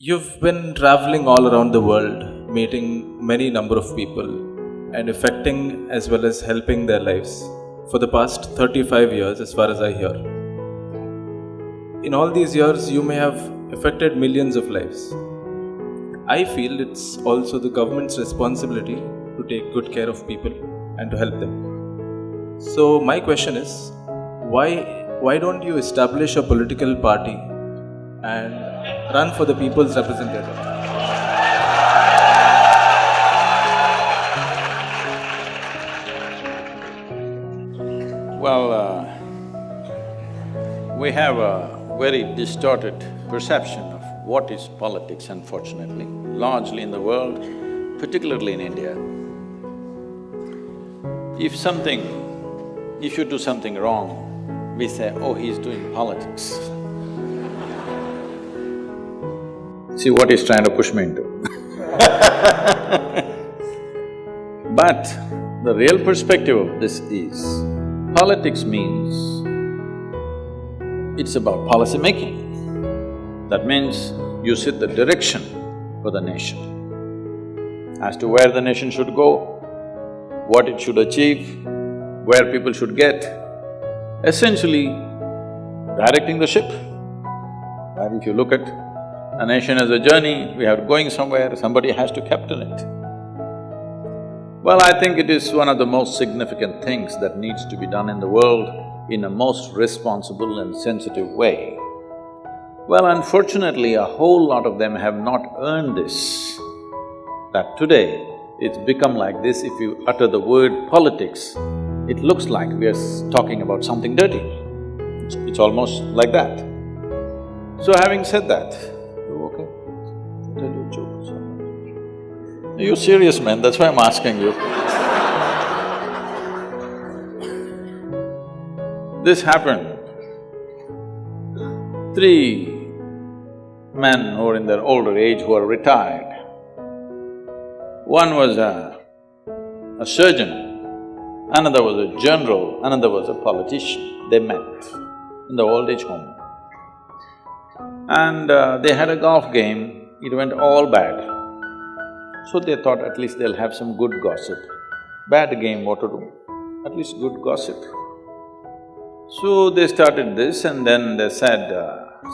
You've been traveling all around the world, meeting many number of people and affecting as well as helping their lives for the past 35 years as far as I hear. In all these years you may have affected millions of lives. I feel it's also the government's responsibility to take good care of people and to help them. So my question is why don't you establish a political party and run for the people's representative? Well, we have a very distorted perception of what is politics, unfortunately, largely in the world, particularly in India. If you do something wrong, we say, oh, he's doing politics. See what he's trying to push me into. But the real perspective of this is, politics means it's about policy making. That means you set the direction for the nation as to where the nation should go, what it should achieve, where people should get, essentially directing the ship. But if you look at a nation as a journey, we are going somewhere, somebody has to captain it. Well, I think it is one of the most significant things that needs to be done in the world in a most responsible and sensitive way. Well, unfortunately, a whole lot of them have not earned this. That today, it's become like this. If you utter the word politics, it looks like we are talking about something dirty. It's almost like that. So having said that, tell you a joke or something. Are you serious, man? That's why I'm asking you. This happened. Three men who are in their older age who are retired. One was a surgeon, another was a general, another was a politician. They met in the old age home. And they had a golf game. It went all bad. So they thought at least they'll have some good gossip. Bad game, what to do? At least good gossip. So they started this and then they said,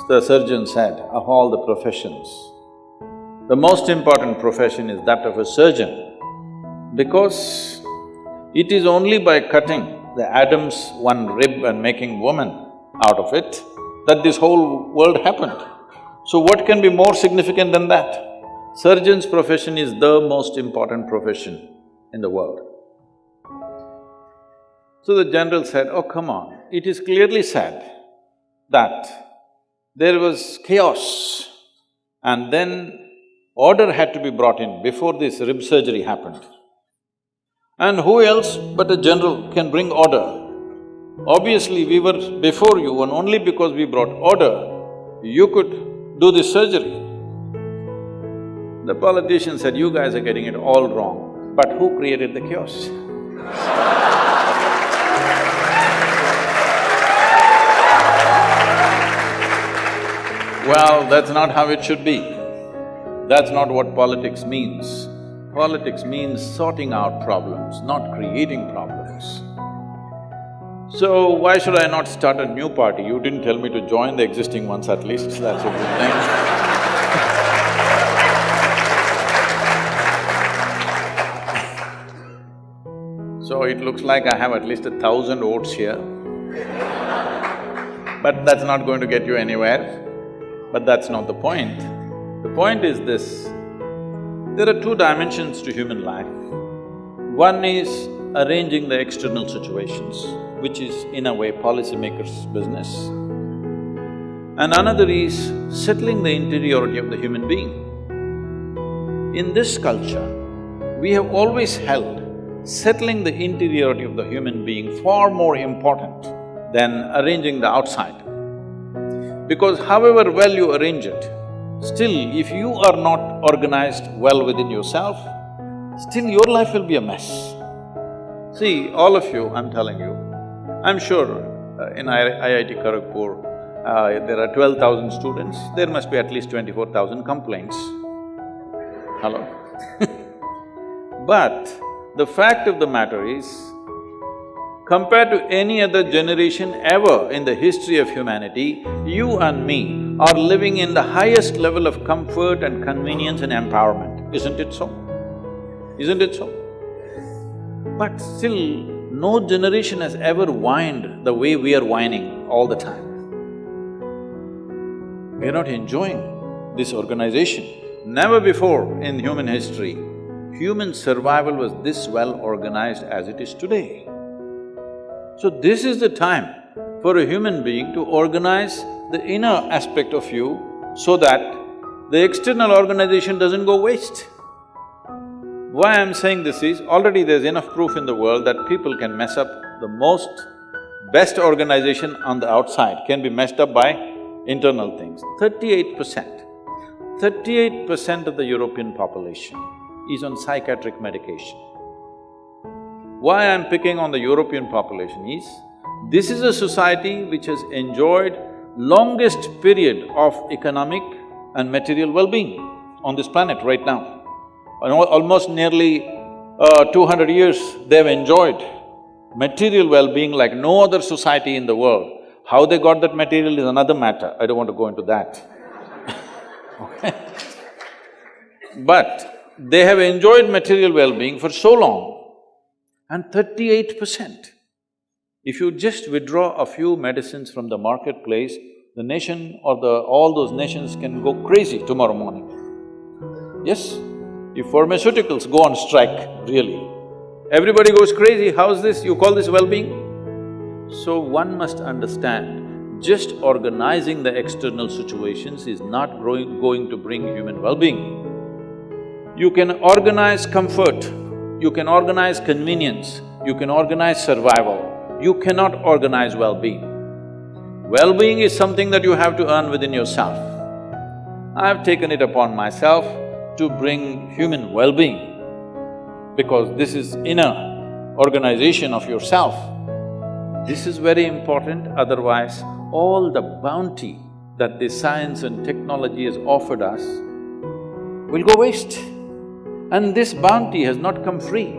the surgeon said, of all the professions, the most important profession is that of a surgeon, because it is only by cutting the Adam's one rib and making woman out of it that this whole world happened. So what can be more significant than that? Surgeon's profession is the most important profession in the world. So the general said, oh, come on, it is clearly said that there was chaos and then order had to be brought in before this rib surgery happened. And who else but a general can bring order? Obviously, we were before you and only because we brought order, you could do this surgery. The politician said, you guys are getting it all wrong, but who created the chaos? Well, that's not how it should be. That's not what politics means. Politics means sorting out problems, not creating problems. So, why should I not start a new party? You didn't tell me to join the existing ones at least, that's a good thing. So it looks like I have at least 1,000 votes here. But that's not going to get you anywhere. But that's not the point. The point is this, there are two dimensions to human life. One is arranging the external situations, which is in a way policymakers' business. And another is settling the interiority of the human being. In this culture, we have always held settling the interiority of the human being far more important than arranging the outside. Because however well you arrange it, still if you are not organized well within yourself, still your life will be a mess. See, all of you, I'm telling you, I'm sure in IIT Kharagpur there are 12,000 students, there must be at least 24,000 complaints. Hello? But the fact of the matter is, compared to any other generation ever in the history of humanity, you and me are living in the highest level of comfort and convenience and empowerment. Isn't it so? Isn't it so? But still, no generation has ever whined the way we are whining all the time. We are not enjoying this organization. Never before in human history, human survival was this well organized as it is today. So this is the time for a human being to organize the inner aspect of you so that the external organization doesn't go waste. Why I'm saying this is, already there's enough proof in the world that people can mess up the best organization on the outside can be messed up by internal things. 38% of the European population is on psychiatric medication. Why I'm picking on the European population is, this is a society which has enjoyed longest period of economic and material well-being on this planet right now. And almost nearly 200 years they've enjoyed material well-being like no other society in the world. How they got that material is another matter, I don't want to go into that. Okay? But they have enjoyed material well-being for so long, and 38%. If you just withdraw a few medicines from the marketplace, the nation or all those nations can go crazy tomorrow morning. Yes? If pharmaceuticals go on strike, really, everybody goes crazy, how's this? You call this well-being? So one must understand, just organizing the external situations is not going to bring human well-being. You can organize comfort, you can organize convenience, you can organize survival, you cannot organize well-being. Well-being is something that you have to earn within yourself. I've taken it upon myself to bring human well-being, because this is inner organization of yourself. This is very important, otherwise all the bounty that the science and technology has offered us will go waste. And this bounty has not come free.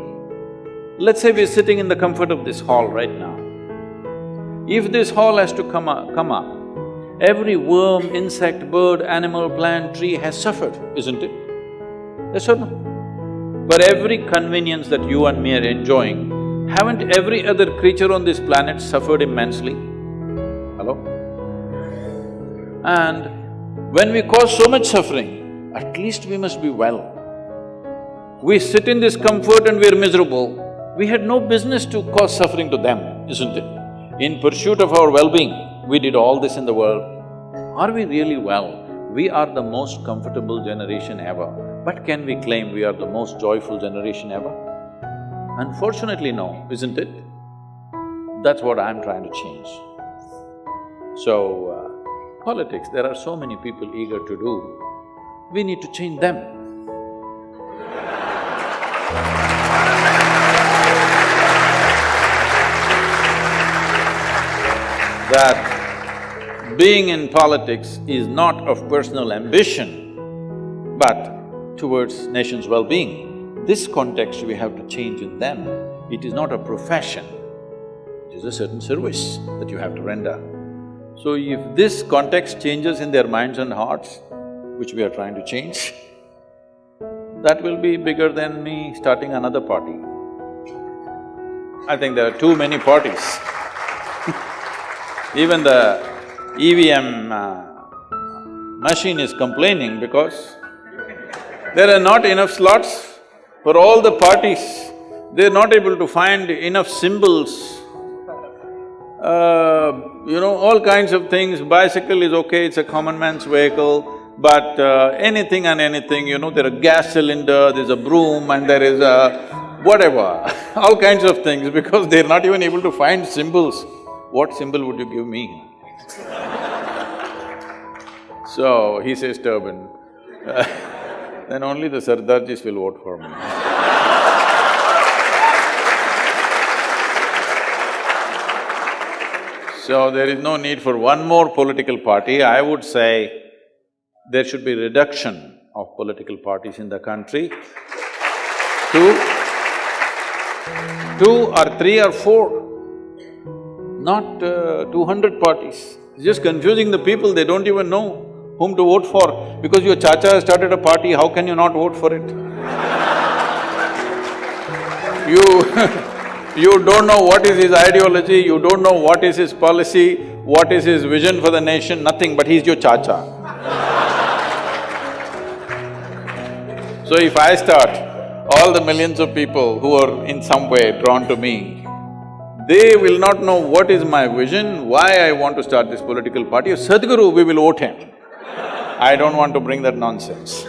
Let's say we're sitting in the comfort of this hall right now. If this hall has to come up, every worm, insect, bird, animal, plant, tree has suffered, isn't it? Yes or no? But every convenience that you and me are enjoying, haven't every other creature on this planet suffered immensely? Hello? And when we cause so much suffering, at least we must be well. We sit in this comfort and we're miserable, we had no business to cause suffering to them, isn't it? In pursuit of our well-being, we did all this in the world. Are we really well? We are the most comfortable generation ever, but can we claim we are the most joyful generation ever? Unfortunately, no, isn't it? That's what I'm trying to change. So, politics, there are so many people eager to do, we need to change them. That being in politics is not of personal ambition, but towards nation's well-being. This context we have to change in them. It is not a profession, it is a certain service that you have to render. So if this context changes in their minds and hearts, which we are trying to change, that will be bigger than me starting another party. I think there are too many parties. Even the EVM machine is complaining because there are not enough slots for all the parties. They're not able to find enough symbols, all kinds of things. Bicycle is okay, it's a common man's vehicle, but anything and anything, there are gas cylinder, there's a broom and there is a whatever, all kinds of things, because they're not even able to find symbols. What symbol would you give me? So, he says turban. Then only the Sardarjis will vote for me. So there is no need for one more political party. I would say there should be reduction of political parties in the country to two or three or four, not 200 parties. It's just confusing the people, they don't even know whom to vote for. Because your chacha has started a party, how can you not vote for it? You don't know what is his ideology, you don't know what is his policy, what is his vision for the nation, nothing, but he's your chacha. So if I start, all the millions of people who are in some way drawn to me, they will not know what is my vision, why I want to start this political party. Sadhguru, we will vote him. I don't want to bring that nonsense.